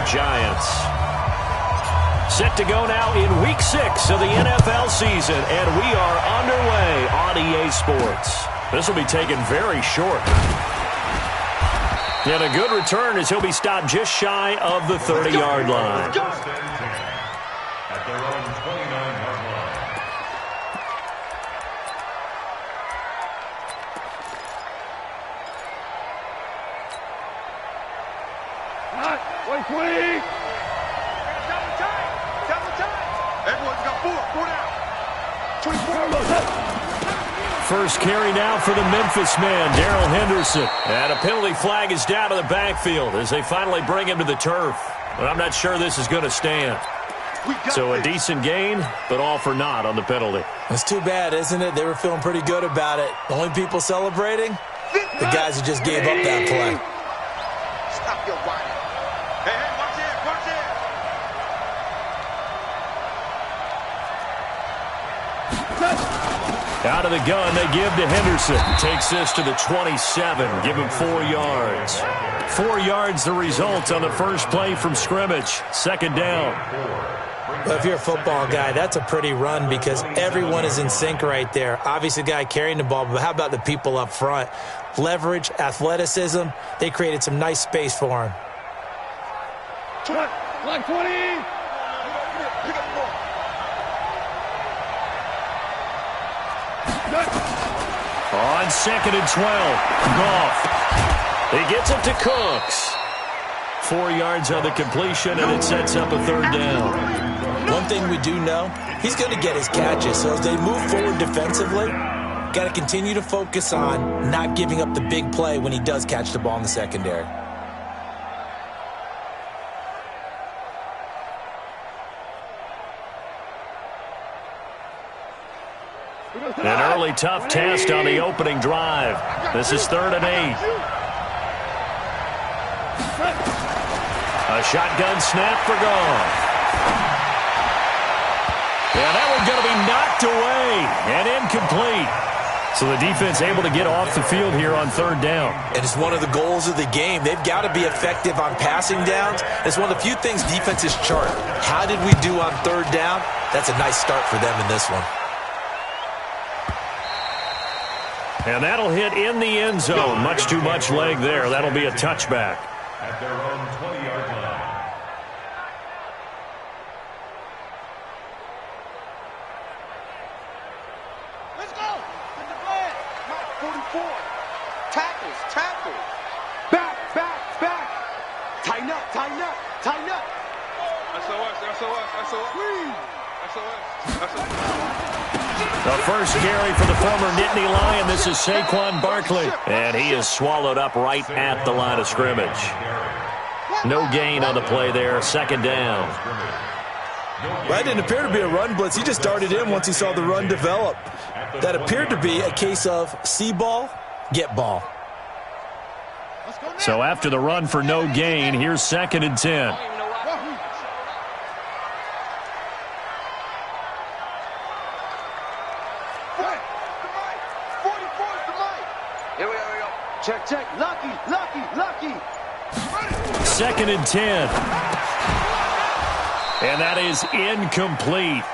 York Giants. Set to go now in Week 6 of the NFL season, and we are underway on EA Sports. This will be taken very short. And a good return as he'll be stopped just shy of the 30-yard line. At their own 29-yard line. Wait, 20! Everyone's got 4 down. 24. First carry now for the Memphis man, Darrell Henderson. And a penalty flag is down to the backfield as they finally bring him to the turf. But I'm not sure this is going to stand. So a decent gain, but all for naught on the penalty. It's too bad, isn't it? They were feeling pretty good about it. The only people celebrating? The guys who just gave up that play. Stop your whining. Hey, watch it, watch it. Out of the gun, they give to Henderson. Takes this to the 27. Give him 4 yards. 4 yards the result on the first play from scrimmage. Second down. Well, if you're a football guy, that's a pretty run because everyone is in sync right there. Obviously, the guy carrying the ball, but how about the people up front? Leverage, athleticism. They created some nice space for him. Like 20! On 2nd and 12, Goff. He gets it to Cooks. 4 yards on the completion, and it sets up a third down. One thing we do know, he's going to get his catches. So as they move forward defensively, got to continue to focus on not giving up the big play when he does catch the ball in the secondary. An early tough test on the opening drive. This is 3rd and 8. A shotgun snap for Goff. Yeah, that one's going to be knocked away and incomplete. So the defense able to get off the field here on 3rd down. And it's one of the goals of the game. They've got to be effective on passing downs. It's one of the few things defenses chart. How did we do on 3rd down? That's a nice start for them in this one. And that'll hit in the end zone. Much too much leg there. That'll be a touchback. At their own 20-yard line. Let's go. Get the flag. Mark 44. Tackles, tackles. Back. Tighten up. The first carry for the former Nittany Lion. This is Saquon Barkley. And he is swallowed up right at the line of scrimmage. No gain on the play there. 2nd down. That didn't appear to be a run blitz. He just darted in once he saw the run develop. That appeared to be a case of see ball, get ball. So after the run for no gain, here's 2nd and 10. Check. Lucky. 2nd and 10. And that is incomplete.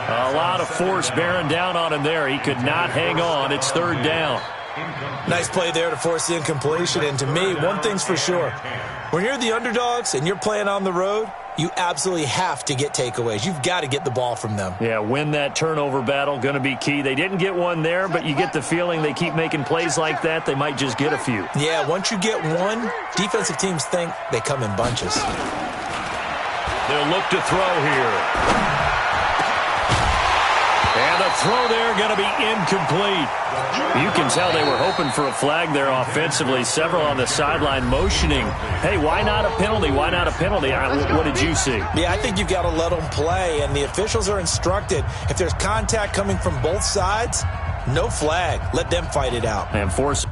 A lot of force bearing down on him there. He could not hang on. It's 3rd down. Nice play there to force the incompletion. And to me, one thing's for sure. When you're the underdogs and you're playing on the road, you absolutely have to get takeaways. You've got to get the ball from them. Yeah, win that turnover battle, going to be key. They didn't get one there, but you get the feeling they keep making plays like that, they might just get a few. Yeah, once you get one, defensive teams think they come in bunches. They'll look to throw here. And the throw there going to be incomplete. You can tell they were hoping for a flag there offensively. Several on the sideline motioning. Hey, why not a penalty? Why not a penalty? What did you see? Yeah, I think you've got to let them play, and the officials are instructed. If there's contact coming from both sides, no flag. Let them fight it out. And force.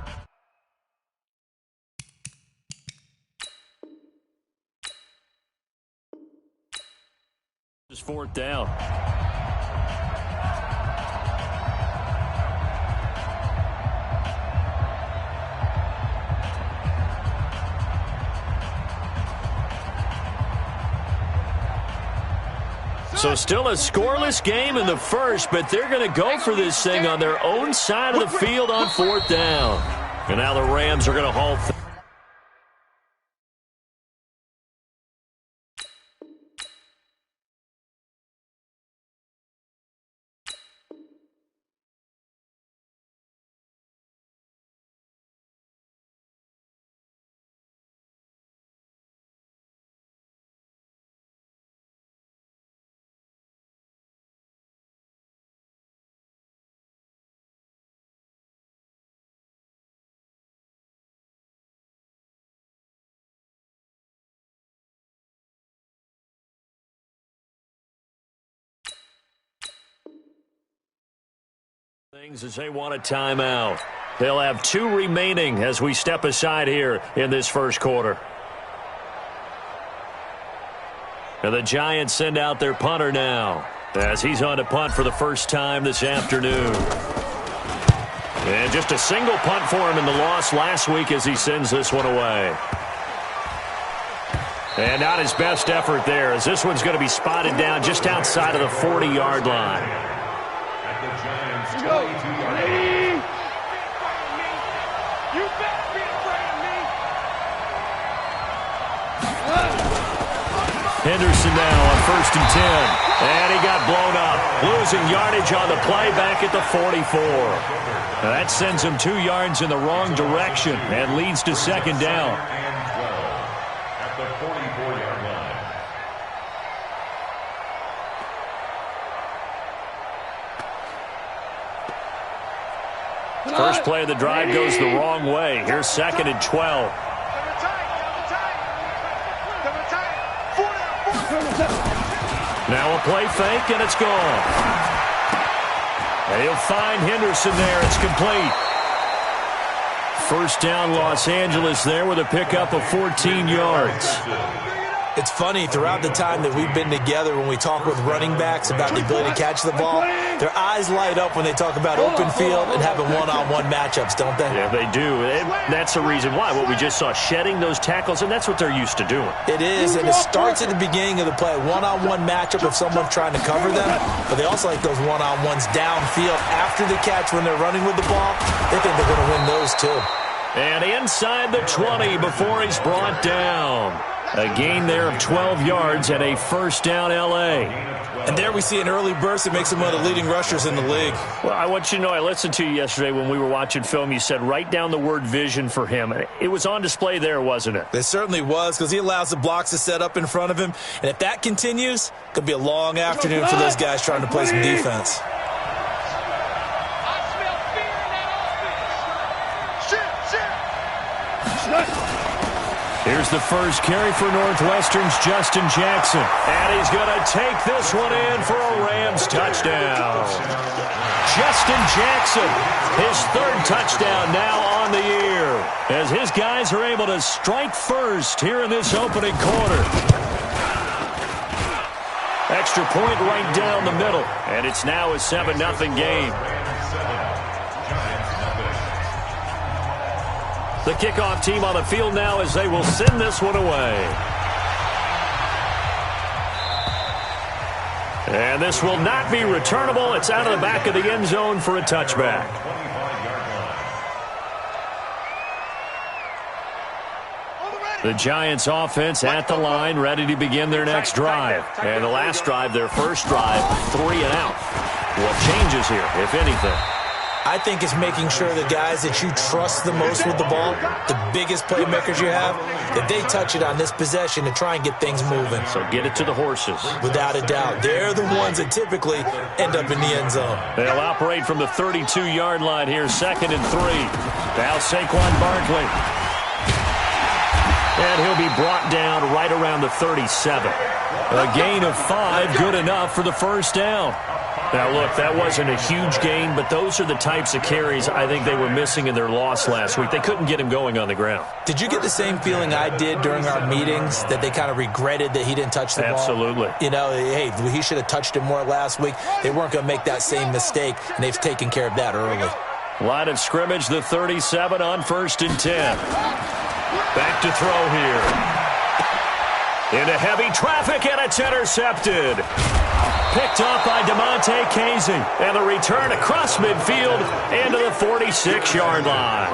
It's 4th down. So still a scoreless game in the first, but they're going to go for this thing on their own side of the field on 4th down. And now the Rams are going to halt. Things as they want a timeout. They'll have 2 remaining as we step aside here in this first quarter. And the Giants send out their punter now as he's on to punt for the first time this afternoon. And just a single punt for him in the loss last week as he sends this one away. And not his best effort there as this one's going to be spotted down just outside of the 40-yard line. Go. Ready? You better be afraid of me. Henderson now on 1st and 10. And he got blown up. Losing yardage on the play back at the 44. Now that sends him 2 yards in the wrong direction and leads to 2nd down. At the 44-yard line. First play of the drive goes the wrong way. Here's 2nd and 12. Now a play fake, and it's gone. And he'll find Henderson there. It's complete. First down, Los Angeles there with a pickup of 14 yards. It's funny, throughout the time that we've been together, when we talk with running backs about the ability to catch the ball, their eyes light up when they talk about open field and having one-on-one matchups, don't they? Yeah, they do. And that's the reason why. What we just saw, shedding those tackles, and that's what they're used to doing. It is, and it starts at the beginning of the play. One-on-one matchup if someone's trying to cover them, but they also like those one-on-ones downfield after the catch when they're running with the ball. They think they're going to win those too. And inside the 20 before he's brought down. A gain there of 12 yards and a first down L.A. And there we see an early burst that makes him one of the leading rushers in the league. Well, I want you to know, I listened to you yesterday when we were watching film. You said write down the word vision for him. It was on display there, wasn't it? It certainly was, because he allows the blocks to set up in front of him. And if that continues, it could be a long afternoon for those guys trying to play some defense. Here's the first carry for Northwestern's Justin Jackson. And he's going to take this one in for a Rams touchdown. Justin Jackson, his 3rd touchdown now on the year, as his guys are able to strike first here in this opening quarter. Extra point right down the middle, and it's now a 7-0 game. The kickoff team on the field now as they will send this one away. And this will not be returnable. It's out of the back of the end zone for a touchback. The Giants offense at the line, ready to begin their next drive. And the last drive, their first drive, 3 and out. What changes here, if anything? I think it's making sure the guys that you trust the most with the ball, the biggest playmakers you have, that they touch it on this possession to try and get things moving. So get it to the horses. Without a doubt. They're the ones that typically end up in the end zone. They'll operate from the 32-yard line here, 2nd and 3. Now Saquon Barkley. And he'll be brought down right around the 37. A gain of 5, good enough for the first down. Now, look, that wasn't a huge gain, but those are the types of carries I think they were missing in their loss last week. They couldn't get him going on the ground. Did you get the same feeling I did during our meetings, that they kind of regretted that he didn't touch the ball? Absolutely. You know, hey, he should have touched it more last week. They weren't going to make that same mistake, and they've taken care of that early. Line of scrimmage, the 37 on 1st and 10. Back to throw here. Into heavy traffic, and it's intercepted. picked off by DeMonte Casey. And the return across midfield into the 46-yard line.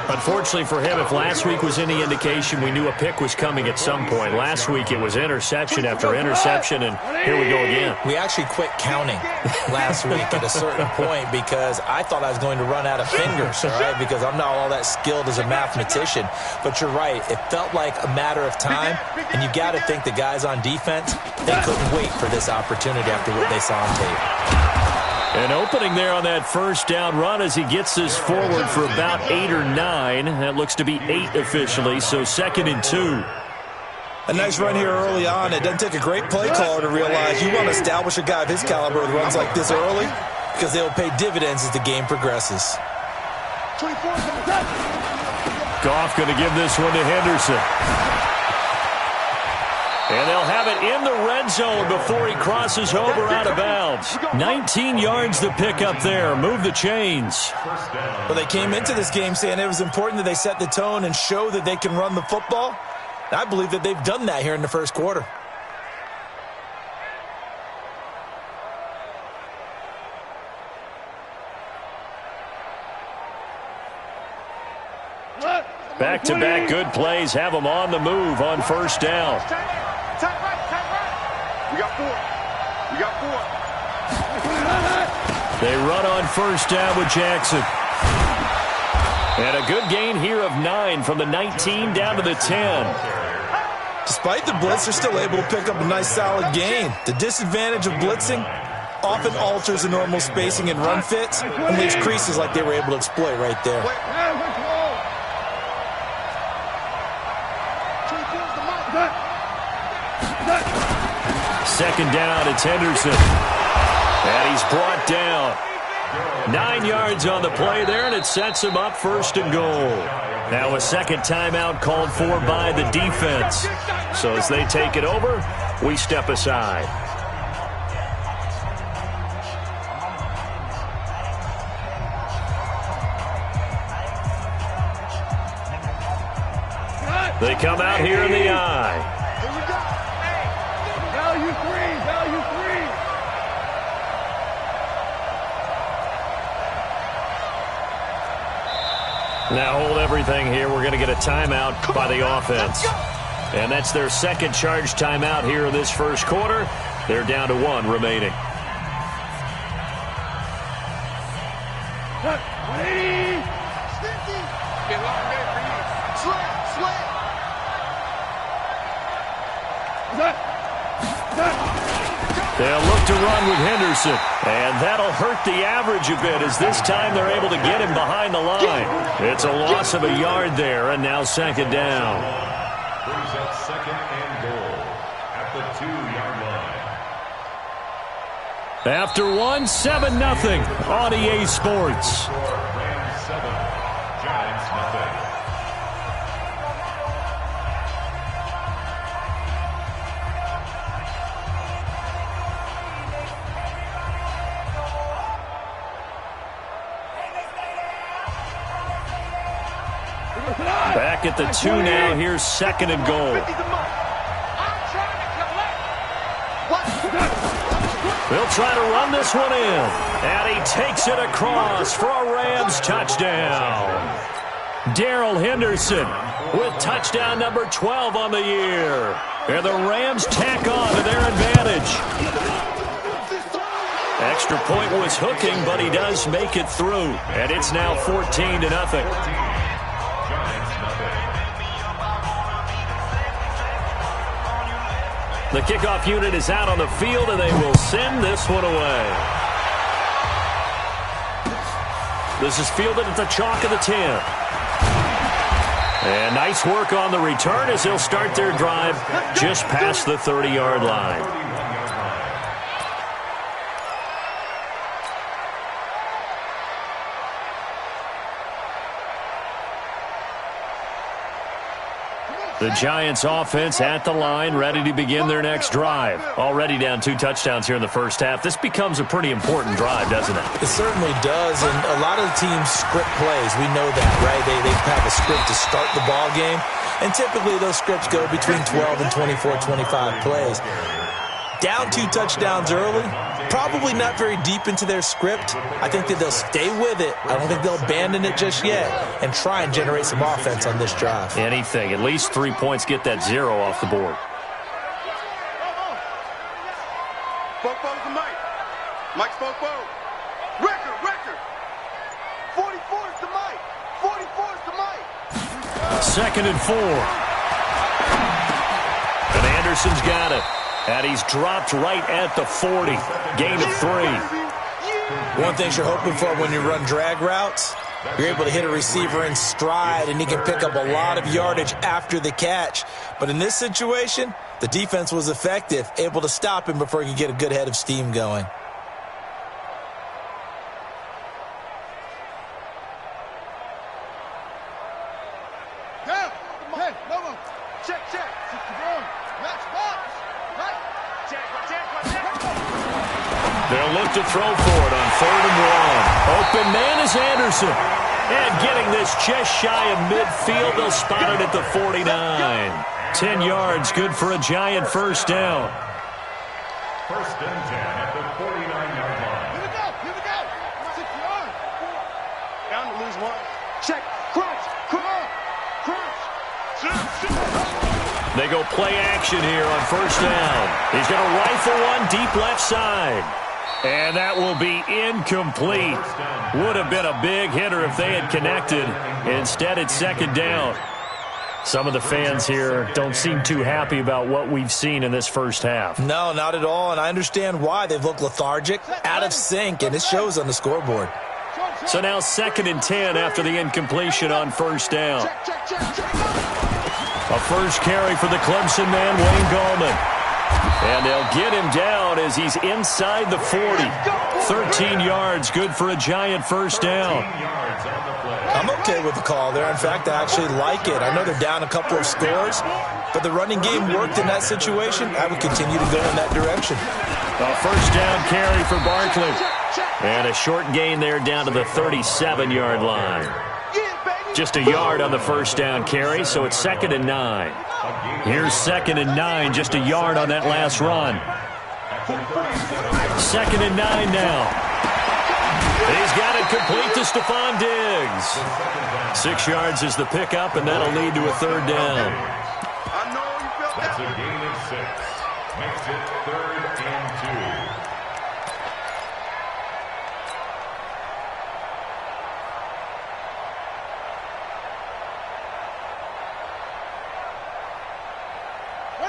Unfortunately for him, if last week was any indication, we knew a pick was coming at some point. Last week it was interception after interception, and here we go again. We actually quit counting last week at a certain point because I thought I was going to run out of fingers, all right, because I'm not all that skilled as a mathematician. But you're right. It felt like a matter of time, and you got to think the guys on defense, they couldn't wait for this opportunity after what they saw on tape. An opening there on that first down run as he gets this forward for about 8 or 9. That looks to be 8 officially, so 2nd and 2. A nice run here early on. It doesn't take a great play caller to realize you want to establish a guy of his caliber with runs like this early because they'll pay dividends as the game progresses. Goff going to give this one to Henderson. And they'll have it in the red zone before he crosses over out of bounds. 19 yards to pick up there. Move the chains. Well, they came into this game saying it was important that they set the tone and show that they can run the football. I believe that they've done that here in the first quarter. Back-to-back good plays have them on the move on first down. Tight right. We got 4. We got 4. They run on first down with Jackson. And a good gain here of 9 from the 19 down to the 10. Despite the blitz, they're still able to pick up a nice solid gain. The disadvantage of blitzing often alters the normal spacing and run fits and leaves creases like they were able to exploit right there. Second down, it's Henderson. And he's brought down. 9 yards on the play there, and it sets him up 1st and goal. Now a second timeout called for by the defense. So as they take it over, we step aside. They come out here in the eye. Value 3, value 3. Now hold everything here. We're going to get a timeout by the offense. And that's their second charge timeout here in this first quarter. They're down to 1 remaining. They'll look to run with Henderson, and that'll hurt the average a bit as this time they're able to get him behind the line. It's a loss of a yard there, and now second down. Brings up 2nd and goal at the 2-yard line. After 1, 7-0 on EA Sports. Rams 7, Giants nothing. Back at the 2 now. Here's 2nd and goal. They'll try to run this one in. And he takes it across for a Rams touchdown. Darrell Henderson with touchdown number 12 on the year. And the Rams tack on to their advantage. Extra point was hooking, but he does make it through. And it's now 14-0. The kickoff unit is out on the field, and they will send this one away. This is fielded at the chalk of the 10. And nice work on the return as they'll start their drive just past the 30-yard line. The Giants offense at the line, ready to begin their next drive. Already down 2 touchdowns here in the first half. This becomes a pretty important drive, doesn't it? It certainly does, and a lot of the teams script plays. We know that, right? They have a script to start the ball game, and typically those scripts go between 12 and 24, 25 plays. Down 2 touchdowns early, probably not very deep into their script. I think that they'll stay with it. I don't think they'll abandon it just yet and try and generate some offense on this drive. Anything. At least 3 points, get that 0 off the board. Spoke to Mike. Mike spoke. Record. 44 is to Mike. 44 is to Mike. 2nd and 4. And Anderson's got it. And he's dropped right at the 40. Gain of 3. One thing you're hoping for when you run drag routes, you're able to hit a receiver in stride, and he can pick up a lot of yardage after the catch. But in this situation, the defense was effective, able to stop him before he could get a good head of steam going. They'll look to throw for it on 3rd and 1. Open man is Anderson. And getting this just shy of midfield, they'll spot it at the 49. 10 yards, good for a Giant first down. 1st and 10 at the 49-yard line. Here we go. 6 yards. Down to lose 1. Check. Crunch. They go play action here on 1st down. He's going to rifle one deep left side. And that will be incomplete. Would have been a big hitter if they had connected. Instead, it's 2nd down. Some of the fans here don't seem too happy about what we've seen in this first half. No, not at all, and I understand why. They've looked lethargic, out of sync, and it shows on the scoreboard. So now 2nd and 10 after the incompletion on 1st down. A first carry for the Clemson man, Wayne Gallman. And they'll get him down as he's inside the 40. 13 yards, good for a Giant first down. I'm okay with the call there. In fact, I actually like it. I know they're down a couple of scores, but the running game worked in that situation. I would continue to go in that direction. A first down carry for Barkley. And a short gain there down to the 37-yard line. Just a yard on the first down carry, so it's 2nd and 9. Here's 2nd and 9, just a yard on that last run. 2nd and 9 now. He's got it complete to Stephon Diggs. 6 yards is the pickup, and that'll lead to a 3rd down. That's a gain of 6. Makes it 3rd and 2.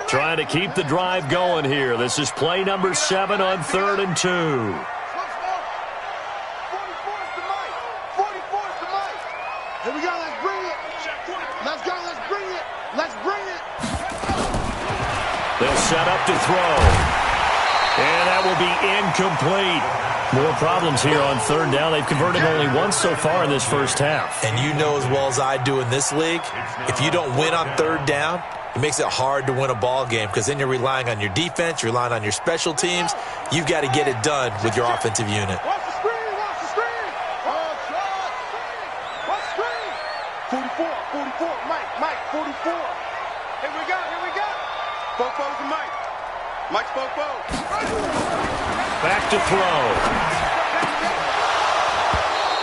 Trying to keep the drive going here. This is play number 7 on 3rd and 2. 44 is to Mike. 44 is to Mike. Here we go. Let's bring it. Let's go. Let's bring it. They'll set up to throw. And that will be incomplete. More problems here on 3rd down. They've converted only once so far in this first half. And you know as well as I do in this league, if you don't win on 3rd down, it makes it hard to win a ball game because then you're relying on your defense, you're relying on your special teams. You've got to get it done with your offensive unit. Watch the screen. 44, Mike, 44. Here we go. Spoke to Mike. Mike spoke. Back to throw.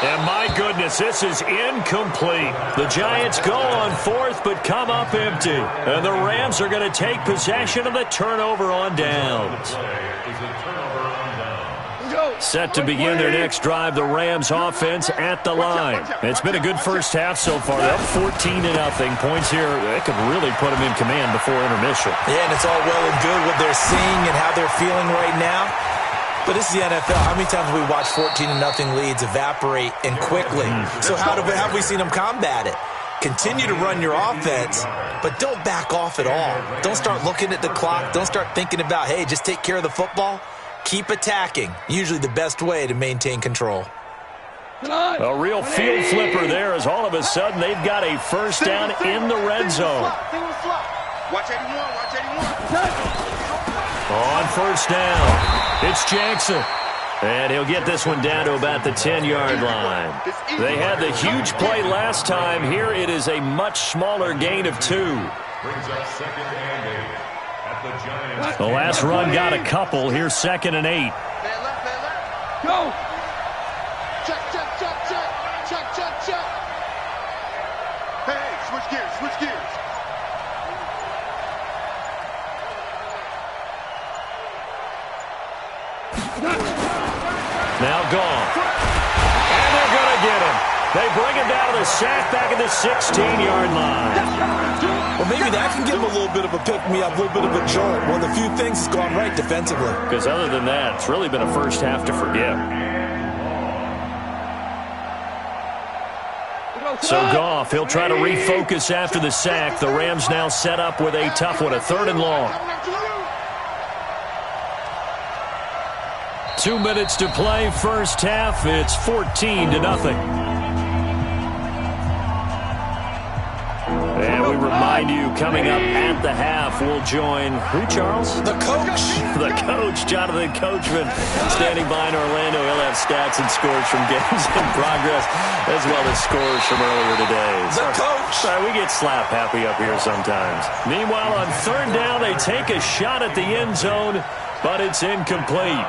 And my goodness, this is incomplete. The Giants go on 4th but come up empty. And the Rams are going to take possession of the turnover on downs. Set to begin their next drive, the Rams offense at the line. It's been a good first half so far. They're up 14-0. Points here, they could really put them in command before intermission. Yeah, and it's all well and good what they're seeing and how they're feeling right now. But this is the NFL. How many times have we watched 14-0 leads evaporate and quickly? So how have we seen them combat it? Continue to run your offense, but don't back off at all. Don't start looking at the clock. Don't start thinking about, hey, just take care of the football. Keep attacking. Usually the best way to maintain control. A real field flipper there as all of a sudden they've got a first down in the red zone. Watch 81. On first down, it's Jackson. And he'll get this one down to about the 10-yard line. They had the huge play last time. Here it is a much smaller gain of 2. Brings up 2nd and 8 at The last run got a couple. Here's 2nd and 8. Go. Check, check, check, check. Check, check, check. Hey, switch gears, switch gears. Now gone. And they're going to get him. They bring him down to the sack back at the 16-yard line. Well, maybe that can give him a little bit of a pick-me-up, a little bit of a jolt. One of the few things that's gone right defensively. Because other than that, it's really been a first half to forget. So Goff, he'll try to refocus after the sack. The Rams now set up with a tough one, a 3rd and long. 2 minutes to play, first half. It's 14-0. And we remind you, coming up at the half, we'll join who, Charles? The coach. The coach, Jonathan Coachman, standing by in Orlando. He'll have stats and scores from games in progress, as well as scores from earlier today. The coach. Sorry, we get slap happy up here sometimes. Meanwhile, on 3rd down, they take a shot at the end zone, but it's incomplete.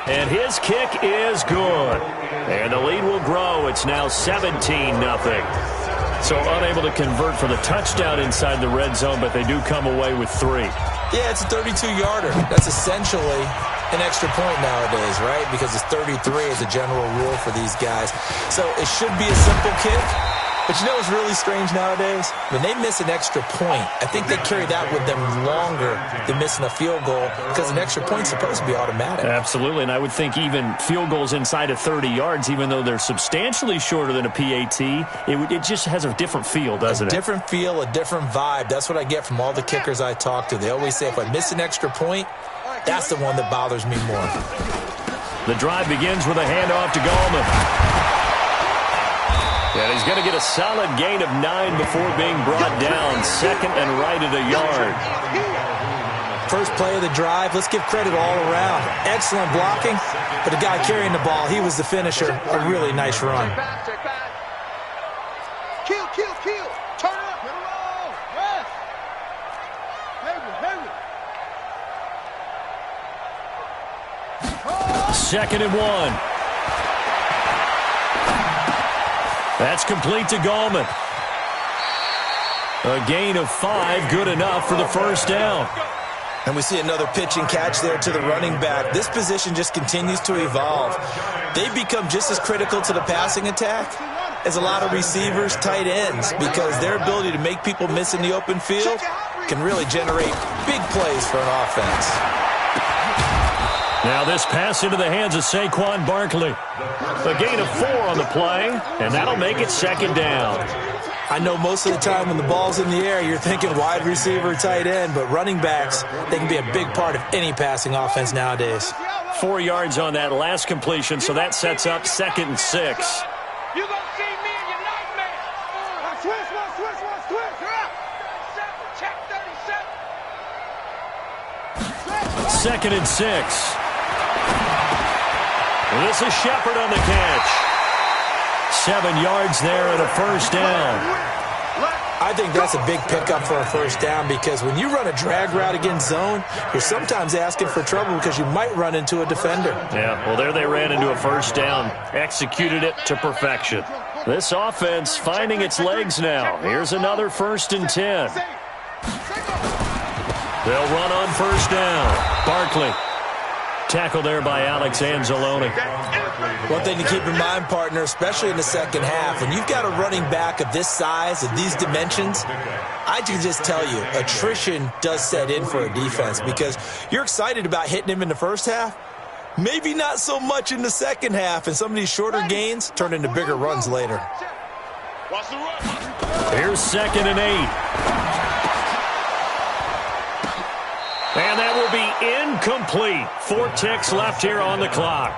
And his kick is good. And the lead will grow. It's now 17-0. So unable to convert for the touchdown inside the red zone, but they do come away with 3. Yeah, it's a 32-yarder. That's essentially an extra point nowadays, right? Because it's 33 as a general rule for these guys. So it should be a simple kick. But you know what's really strange nowadays? When they miss an extra point, I think they carry that with them longer than missing a field goal because an extra point's supposed to be automatic. Absolutely, and I would think even field goals inside of 30 yards, even though they're substantially shorter than a PAT, it just has a different feel, doesn't it? A different feel, a different vibe. That's what I get from all the kickers I talk to. They always say if I miss an extra point, that's the one that bothers me more. The drive begins with a handoff to Gallman. And he's going to get a solid gain of 9 before being brought down. 2nd and right at a yard. First play of the drive. Let's give credit all around. Excellent blocking, but the guy carrying the ball, he was the finisher. A really nice run. Kill, kill, kill. Turn it up. Rest. Hayward. 2nd and 1. That's complete to Gallman. A gain of 5, good enough for the first down. And we see another pitch and catch there to the running back. This position just continues to evolve. They've become just as critical to the passing attack as a lot of receivers, tight ends, because their ability to make people miss in the open field can really generate big plays for an offense. Now this pass into the hands of Saquon Barkley. A gain of 4 on the play, and that'll make it 2nd down. I know most of the time when the ball's in the air, you're thinking wide receiver, tight end, but running backs, they can be a big part of any passing offense nowadays. 4 yards on that last completion, so that sets up 2nd and 6. You're going to see me in your nightmare. Switch. Check 37. 2nd and 6. This is Shepard on the catch. 7 yards there and a first down. I think that's a big pickup for a first down because when you run a drag route against zone, you're sometimes asking for trouble because you might run into a defender. Yeah, well, there they ran into a first down. Executed it to perfection. This offense finding its legs now. Here's another 1st and 10. They'll run on first down. Barkley. Tackle there by Alex Anzalone. One thing to keep in mind, partner, especially in the second half, when you've got a running back of this size, of these dimensions, I can just tell you, attrition does set in for a defense because you're excited about hitting him in the first half, maybe not so much in the second half, and some of these shorter gains turn into bigger runs later. Here's 2nd and 8. And that will be incomplete. 4 ticks left here on the clock.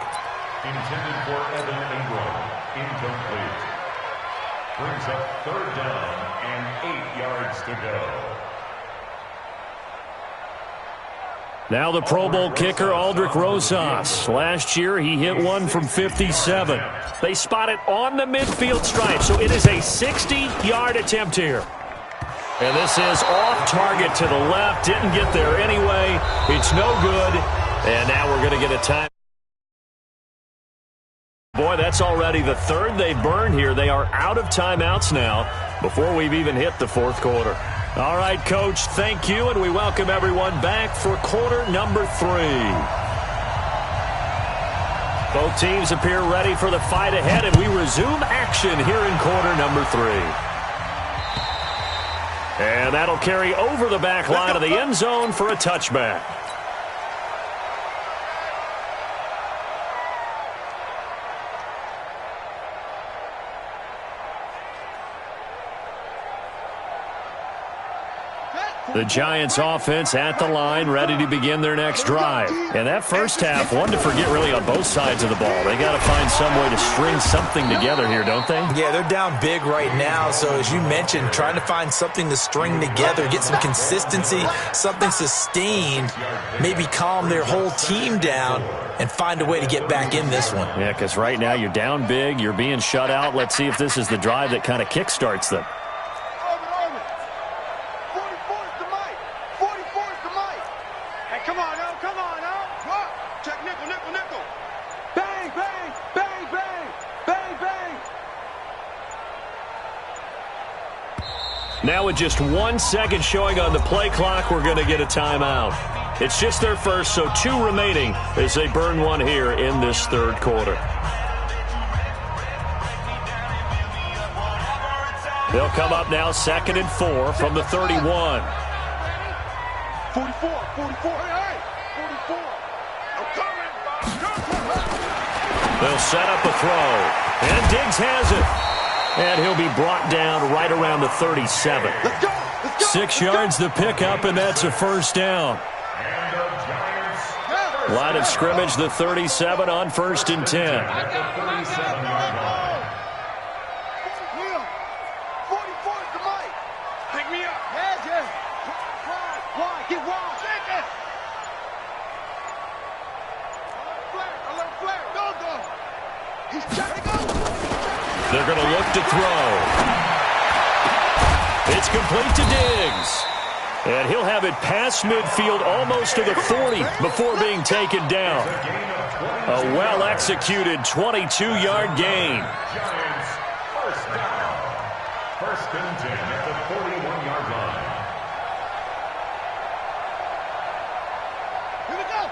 Intended for Evan Ingram. Incomplete. Brings up 3rd down and 8 yards to go. Now the Pro Bowl kicker, Aldrich Rosas. Last year, he hit one from 57. They spot it on the midfield stripe, so it is a 60-yard attempt here. And this is off target to the left. Didn't get there anyway. It's no good. And now we're going to get a time. Boy, that's already the third they've burned here. They are out of timeouts now before we've even hit the fourth quarter. All right, Coach, thank you, and we welcome everyone back for quarter number 3. Both teams appear ready for the fight ahead, and we resume action here in quarter number 3. And that'll carry over the back line of the end zone for a touchback. The Giants offense at the line, ready to begin their next drive. And that first half, one to forget really on both sides of the ball. They got to find some way to string something together here, don't they? Yeah, they're down big right now. So as you mentioned, trying to find something to string together, get some consistency, something sustained, maybe calm their whole team down and find a way to get back in this one. Yeah, because right now you're down big, you're being shut out. Let's see if this is the drive that kind of kickstarts them. Now with just 1 second showing on the play clock, we're going to get a timeout. It's just their first, so 2 remaining as they burn one here in this third quarter. They'll come up now 2nd and 4 from the 31. 44, 44, hey, 44. I'm coming. They'll set up a throw, and Diggs has it. And he'll be brought down right around the 37. Let's go. 6 yards the pickup, and that's a first down. Line of scrimmage, the 37 on 1st and 10. 44 is the mic. Pick me up. Yeah. Wide. Get wide. Shake it. A little flare. Go. He's trying to go. They're going to look to throw. It's complete to Diggs. And he'll have it past midfield almost to the 40 before being taken down. A well-executed 22-yard gain. Giants, first down. 1st and 10 at the 41-yard line. Here we go.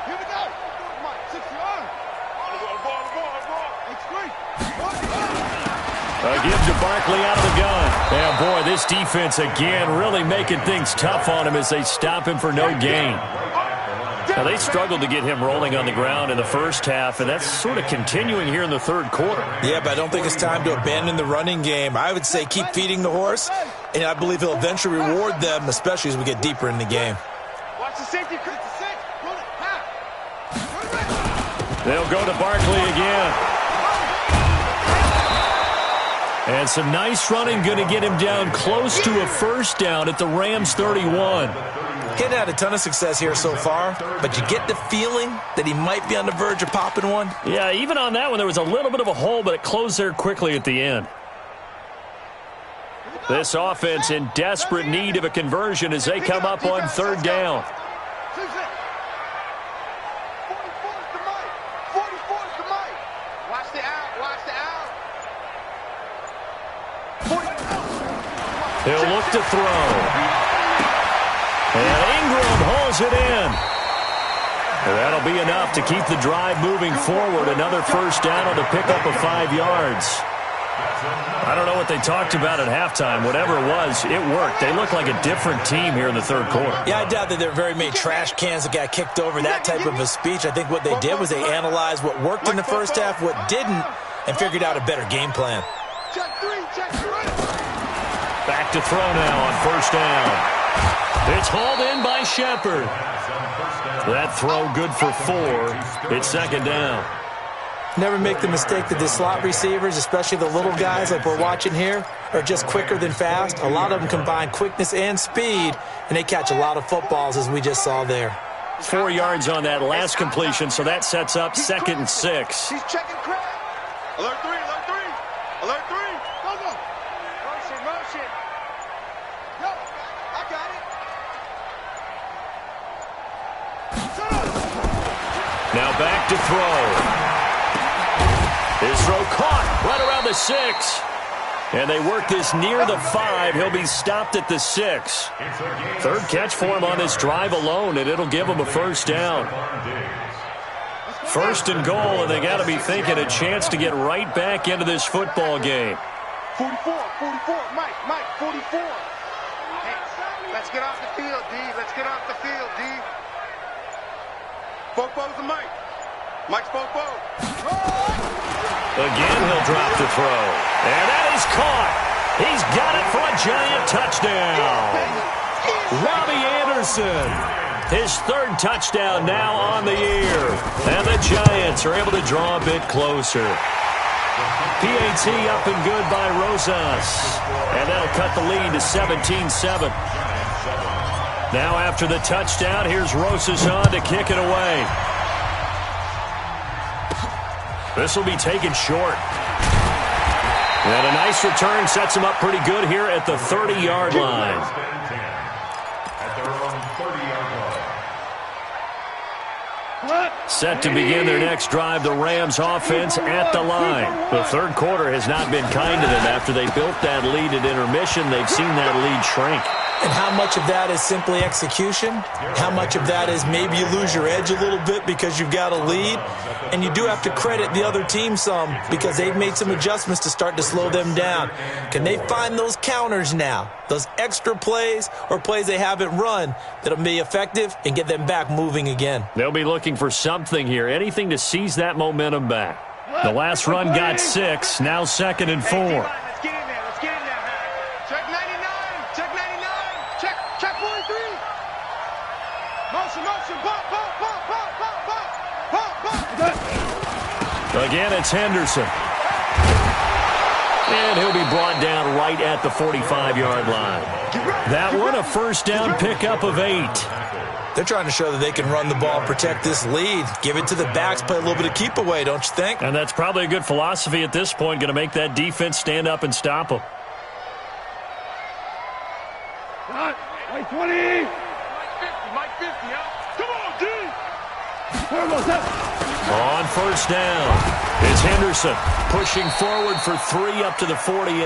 6 yards. Ball. It's great. A give to Barkley out of the gun. And boy, this defense again really making things tough on him as they stop him for no gain. Now, they struggled to get him rolling on the ground in the first half, and that's sort of continuing here in the third quarter. Yeah, but I don't think it's time to abandon the running game. I would say keep feeding the horse, and I believe he'll eventually reward them, especially as we get deeper in the game. Watch the safety. They'll go to Barkley again. And some nice running, going to get him down close to a first down at the Rams 31. He's had a ton of success here so far, but you get the feeling that he might be on the verge of popping one. Yeah, even on that one, there was a little bit of a hole, but it closed there quickly at the end. This offense in desperate need of a conversion as they come up on 3rd down. 44 is the mic. Watch the out. He'll look to throw. And Ingram hauls it in. And that'll be enough to keep the drive moving forward. Another first down on the pickup of 5 yards. I don't know what they talked about at halftime. Whatever it was, it worked. They look like a different team here in the third quarter. Yeah, I doubt that there are very many trash cans that got kicked over, that type of a speech. I think what they did was they analyzed what worked in the first half, what didn't, and figured out a better game plan. Check three. Back to throw now on 1st down. It's hauled in by Shepard. That throw good for 4. It's 2nd down. Never make the mistake that the slot receivers, especially the little guys like we're watching here, are just quicker than fast. A lot of them combine quickness and speed, and they catch a lot of footballs as we just saw there. 4 yards on that last completion, so that sets up 2nd and 6. He's checking crack. Alert 3, alert 3. Alert 3. Go, go. Motion, motion. Yo, I got it. Shut up. Now back to throw. His throw caught right around the 6. And they work this near the 5. He'll be stopped at the 6. 3rd catch for him on this drive alone, and it'll give him a 1st down. 1st and goal, and they got to be thinking a chance to get right back into this football game. 44, Mike, 44. Hey, let's get off the field, D. Let's get off the field, D. Bobo's and Mike. Mike's Bobo. Again, he'll drop the throw. And that is caught. He's got it for a giant touchdown. Robbie Anderson. His 3rd touchdown now on the year. And the Giants are able to draw a bit closer. PAT up and good by Rosas. And that'll cut the lead to 17-7. Now after the touchdown, here's Rosas on to kick it away. This will be taken short. And a nice return sets him up pretty good here at the 30-yard line. At their own 30-yard line. Set to begin their next drive, the Rams offense at the line. The 3rd quarter has not been kind to them. After they built that lead at intermission, they've seen that lead shrink. And how much of that is simply execution? How much of that is maybe you lose your edge a little bit because you've got a lead? And you do have to credit the other team some because they've made some adjustments to start to slow them down. Can they find those counters now, those extra plays or plays they haven't run that'll be effective and get them back moving again? They'll be looking for something here, anything to seize that momentum back. The last run got 6, now 2nd and 4. Let's get in there. Let's get in there. Check 99. Check 99. Check 43. Motion. Bump. Again, it's Henderson. And he'll be brought down right at the 45-yard line. That one, a 1st down pickup of 8. They're trying to show that they can run the ball and protect this lead. Give it to the backs, play a little bit of keep away, don't you think? And that's probably a good philosophy at this point, going to make that defense stand up and stop them. Mike 20. Mike 50, huh? Come on, D. On 1st down, it's Henderson pushing forward for 3 up to the 48.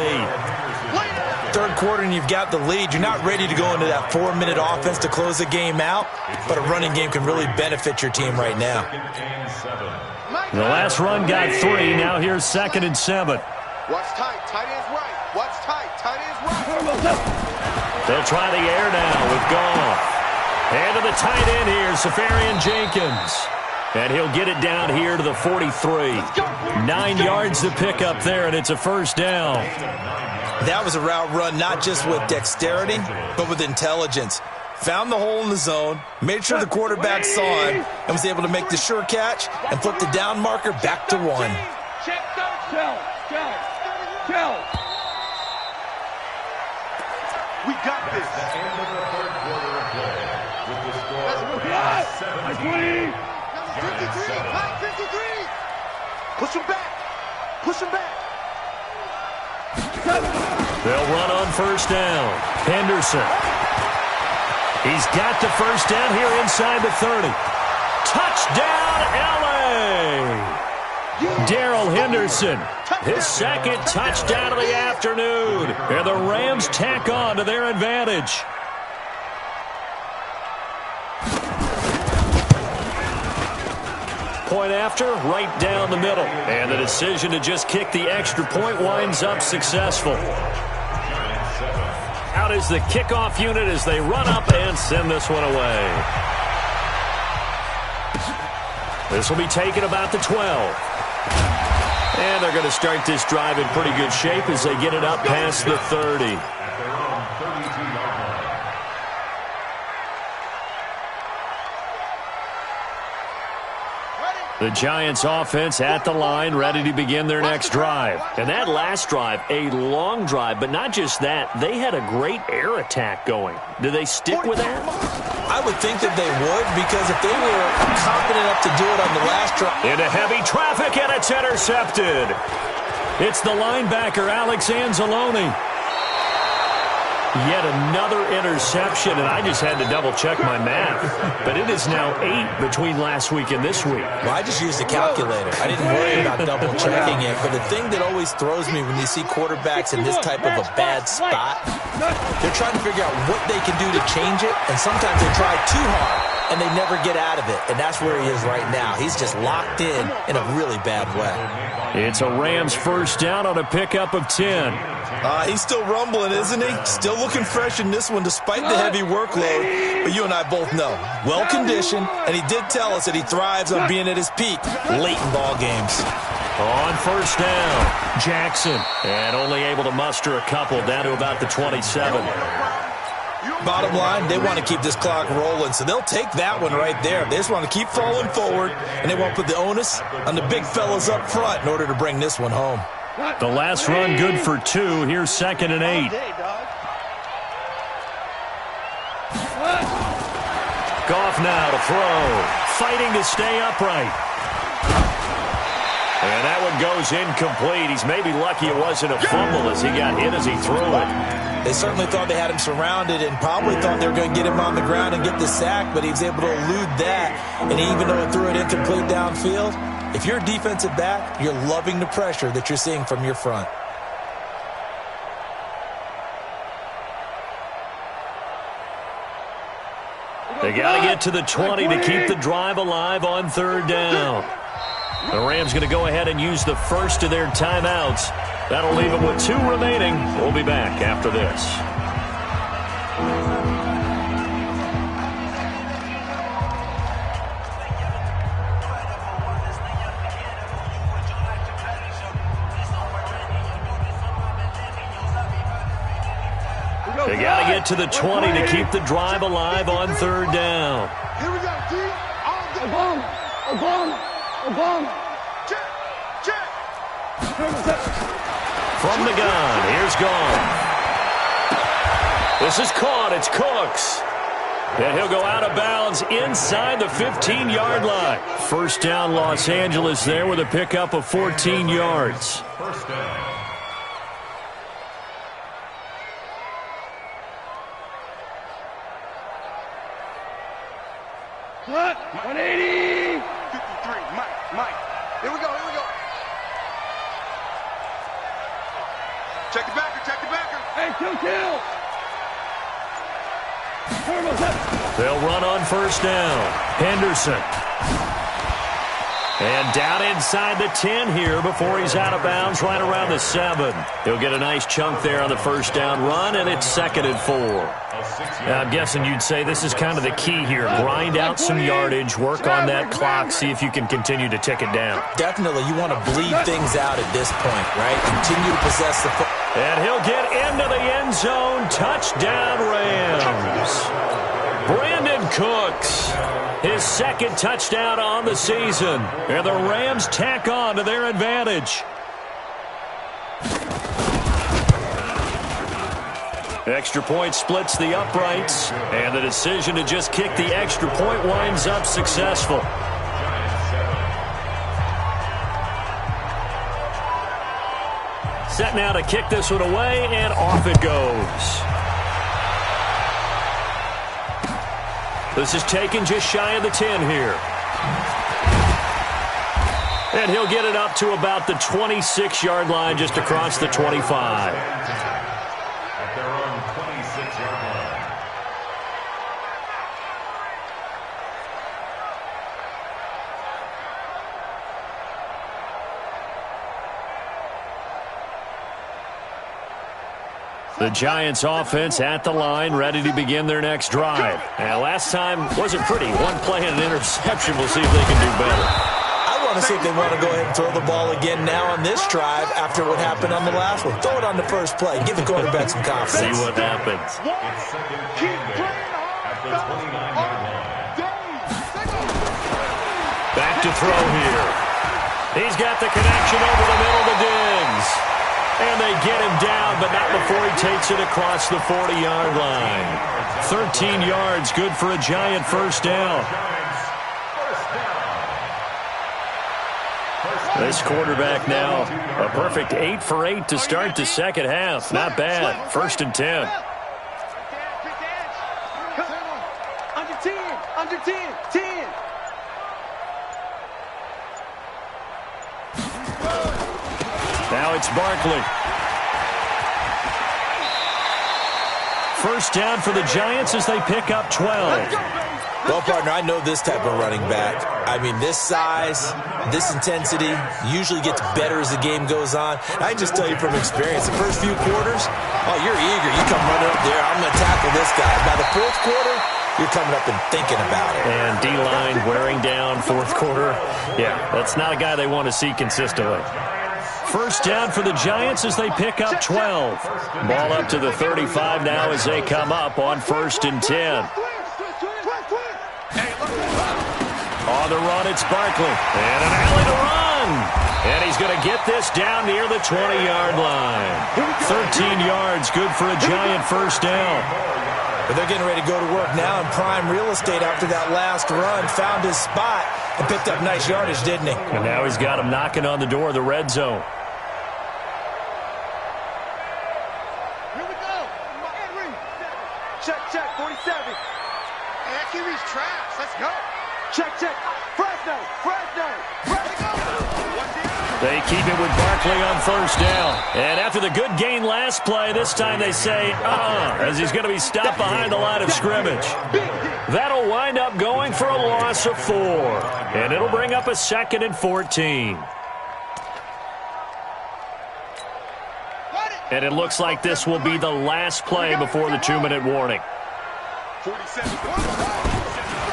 3rd quarter and you've got the lead. You're not ready to go into that 4-minute offense to close the game out, but a running game can really benefit your team right now. The last run got 3. Now here's 2nd and 7. Watch tight. Tight end's right. Watch tight. Tight end's right. They'll try the air now with Goff. And to the tight end here, Safarian Jenkins. And he'll get it down here to the 43. 9 yards to pick up there, and it's a 1st down. That was a route run not just with dexterity, but with intelligence. Found the hole in the zone, made sure the quarterback saw him, and was able to make the sure catch and flip the down marker back to 1. Check third. Tell. We got this. At the end of the 3rd quarter of play, with the score of 20. 53. Mike 53. Push him back. They'll run on 1st down. Henderson. He's got the 1st down here inside the 30. Touchdown, L.A. Darrell Henderson, his 2nd touchdown of the afternoon. And the Rams tack on to their advantage. Point after, right down the middle. And the decision to just kick the extra point winds up successful. Out is the kickoff unit as they run up and send this one away. This will be taken about the 12. And they're going to start this drive in pretty good shape as they get it up past the 30. The Giants offense at the line, ready to begin their next drive. And that last drive, a long drive, but not just that. They had a great air attack going. Do they stick with that? I would think that they would, because if they were confident enough to do it on the last drive. Into heavy traffic, and it's intercepted. It's the linebacker, Alex Anzalone. Yet another interception, and I just had to double-check my math. But it is now 8 between last week and this week. Well, I just used a calculator. I didn't worry about double-checking it. But the thing that always throws me when you see quarterbacks in this type of a bad spot, they're trying to figure out what they can do to change it, and sometimes they try too hard, and they never get out of it. And that's where he is right now. He's just locked in a really bad way. It's a Rams first down on a pickup of 10. He's still rumbling, isn't he? Still looking fresh in this one despite the heavy workload. But you and I both know, well-conditioned, and he did tell us that he thrives on being at his peak late in ball games. On first down, Jackson, and only able to muster a couple down to about the 27. Bottom line, they want to keep this clock rolling, so they'll take that one right there. They just want to keep falling forward, and they won't put the onus on the big fellas up front in order to bring this one home. The last run good for 2. Here's 2nd and 8. Goff now to throw. Fighting to stay upright. And that one goes incomplete. He's maybe lucky it wasn't a fumble as he got hit as he threw it. They certainly thought they had him surrounded and probably thought they were going to get him on the ground and get the sack, but he was able to elude that. And even though it threw it incomplete downfield, if you're a defensive back, you're loving the pressure that you're seeing from your front. They got to get to the 20 to keep the drive alive on third down. The Rams going to go ahead and use the first of their timeouts. That'll leave them with 2 remaining. We'll be back after this. They got to get to the 20 to keep the drive alive on third down. Here we go, D. Obama. Check. From the gun, here's Gone. This is caught. It's Cooks. And he'll go out of bounds inside the 15-yard line. First down, Los Angeles there with a pickup of 14 yards. First down. What? 180. 53, Mike. Here we go. Check the backer. Hey, kill. They'll run on first down. Henderson. And down inside the 10 here before he's out of bounds right around the 7. He'll get a nice chunk there on the first down run, and it's 2nd and 4. Now, I'm guessing you'd say this is kind of the key here. Grind out some yardage, work on that clock, see if you can continue to tick it down. Definitely, you want to bleed things out at this point, right? Continue to possess the football. And he'll get into the end zone. Touchdown, Rams. Brandon Cooks, his 2nd touchdown on the season. And the Rams tack on to their advantage. Extra point splits the uprights, and the decision to just kick the extra point winds up successful. Set now to kick this one away, and off it goes. This is taken just shy of the 10 here. And he'll get it up to about the 26-yard line, just across the 25. At their own 26-yard line. The Giants offense at the line, ready to begin their next drive. And last time wasn't pretty. One play and an interception. We'll see if they can do better. I want to see if they want to go ahead and throw the ball again now on this drive after what happened on the last one. Throw it on the first play. Give the quarterback some confidence. See what happens. It's 2nd and 10 at the 29-yard line. Back to throw here. He's got the connection over the middle to Diggs. And they get him down, but not before he takes it across the 40-yard line. 13 yards, good for a Giant first down. This quarterback now, a perfect 8 for 8 to start the second half. Not bad. 1st and 10. Under 10, under 10, 10. Now it's Barkley. First down for the Giants as they pick up 12. Well, partner, I know this type of running back. I mean, this size, this intensity usually gets better as the game goes on. I just tell you from experience, the first few quarters, oh, you're eager. You come running up there, I'm going to tackle this guy. By the fourth quarter, you're coming up and thinking about it. And D-line wearing down fourth quarter. Yeah, that's not a guy they want to see consistently. First down for the Giants as they pick up 12. Ball up to the 35 now as they come up on 1st and 10. On the run, it's Barkley. And an alley to run. And he's going to get this down near the 20-yard line. 13 yards, good for a Giant first down. But they're getting ready to go to work now in prime real estate after that last run. Found his spot and picked up nice yardage, didn't he? And now he's got him knocking on the door of the red zone. Here we go. Henry. Check, 47. That QB's trash. Let's go. Check. Fresno. They keep it with Barkley on first down. And after the good gain last play, this time they say, as he's going to be stopped behind the line of scrimmage. That'll wind up going for a loss of 4. And it'll bring up a 2nd and 14. And it looks like this will be the last play before the 2-minute warning. 47.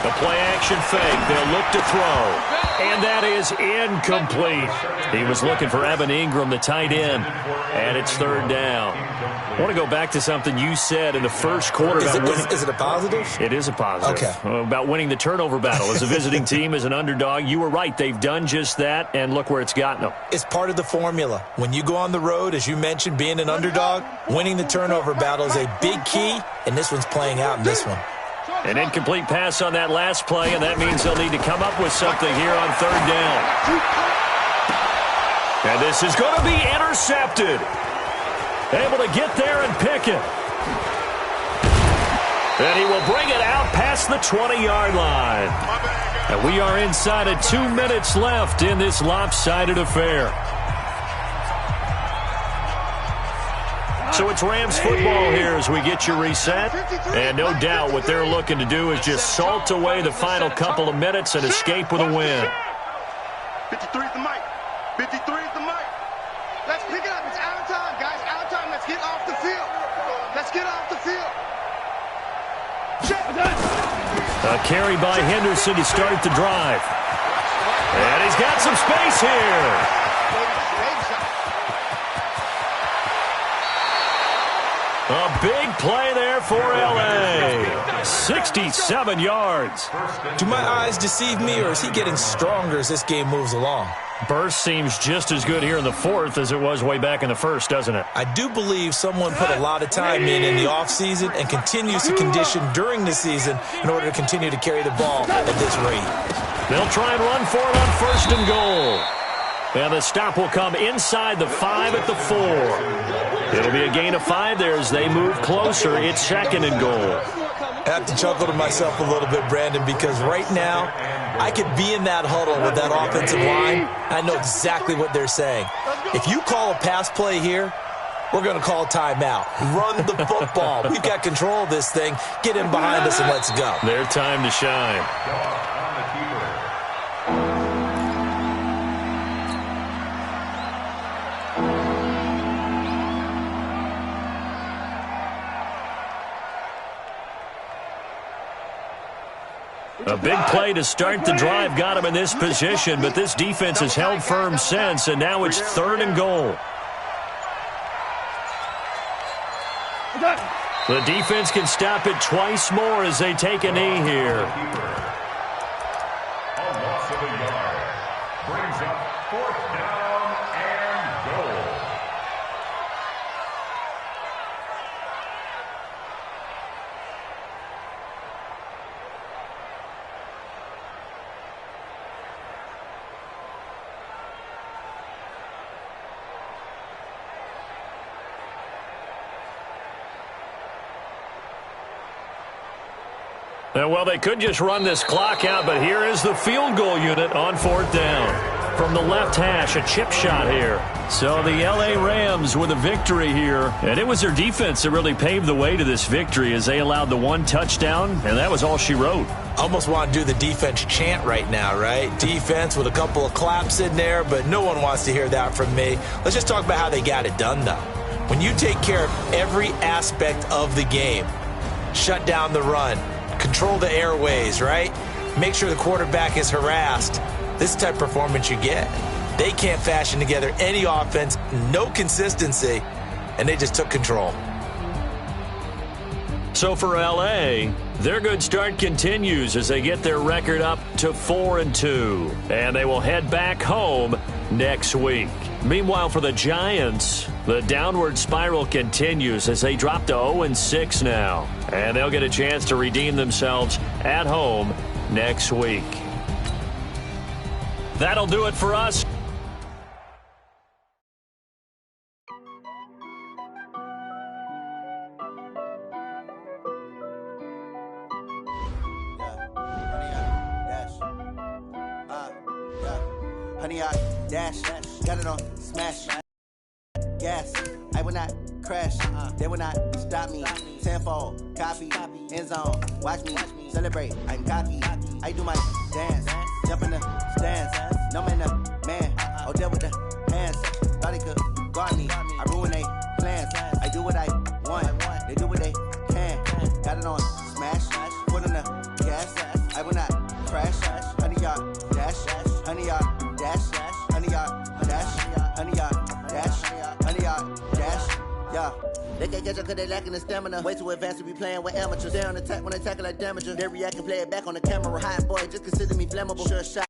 The play-action fake. They'll look to throw. And that is incomplete. He was looking for Evan Ingram, the tight end. And it's 3rd down. I want to go back to something you said in the first quarter. Is it a positive? It is a positive. Okay. About winning the turnover battle. As a visiting team, as an underdog, you were right. They've done just that, and look where it's gotten them. It's part of the formula. When you go on the road, as you mentioned, being an underdog, winning the turnover battle is a big key, and this one's playing out in this one. An incomplete pass on that last play, and that means they'll need to come up with something here on 3rd down. And this is going to be intercepted. Able to get there and pick it. And he will bring it out past the 20-yard line. And we are inside of 2 minutes left in this lopsided affair. So it's Rams football here as we get you reset. And no doubt what they're looking to do is just salt away the final couple of minutes and escape with a win. 53 is the mic. 53 is the mic. Let's pick it up. It's out of time, guys. Out of time. Let's get off the field. Let's get off the field. A carry by Henderson to start the drive. And he's got some space here. A big play there for L.A. 67 yards. Do my eyes deceive me, or is he getting stronger as this game moves along? Burst seems just as good here in the 4th as it was way back in the 1st, doesn't it? I do believe someone put a lot of time in the offseason and continues to condition during the season in order to continue to carry the ball at this rate. They'll try and run for it on 1st and goal. And the stop will come inside the 5 at the 4. It'll be a gain of 5 there as they move closer. It's 2nd and goal. I have to chuckle to myself a little bit, Brandon, because right now I could be in that huddle with that offensive line. I know exactly what they're saying. If you call a pass play here, we're going to call a timeout. Run the football. We've got control of this thing. Get in behind us and let's go. Their time to shine. A big play to start the drive got him in this position, but this defense has held firm since, and now it's 3rd and goal. The defense can stop it twice more as they take a knee here. A loss of a yard. Brings up 4th down and goal. Well, they could just run this clock out, but here is the field goal unit on 4th down. From the left hash, a chip shot here. So the L.A. Rams with a victory here. And it was their defense that really paved the way to this victory as they allowed the 1 touchdown, and that was all she wrote. Almost want to do the defense chant right now, right? Defense with a couple of claps in there, but no one wants to hear that from me. Let's just talk about how they got it done, though. When you take care of every aspect of the game, shut down the run, control the airways, right? Make sure the quarterback is harassed. This type of performance you get. They can't fashion together any offense, no consistency, and they just took control. So for L.A., their good start continues as they get their record up to 4-2, and they will head back home next week. Meanwhile, for the Giants, the downward spiral continues as they drop to 0-6 now, and they'll get a chance to redeem themselves at home next week. That'll do it for us. Honey, I dash, got it on smash, gas, I will not crash, they will not stop me, tenfold, copy, end zone, watch me, celebrate, I'm copy, I do my dance, jump in the stands, no man the man, oh there with the hands, thought he could guard me, I ruin they plans, I do what I want, they do what they can, got it on smash, put on the gas, I will not crash, honey, y'all dash, honey, y'all dash, honey, y'all dash, honey, y'all dash, honey, y'all dash, yeah. They can't catch up cause they lacking the stamina. Way too advanced to be playing with amateurs. They on attack when they tackle like damager. They react and play it back on the camera. Hot boy, just consider me flammable. Sure shot.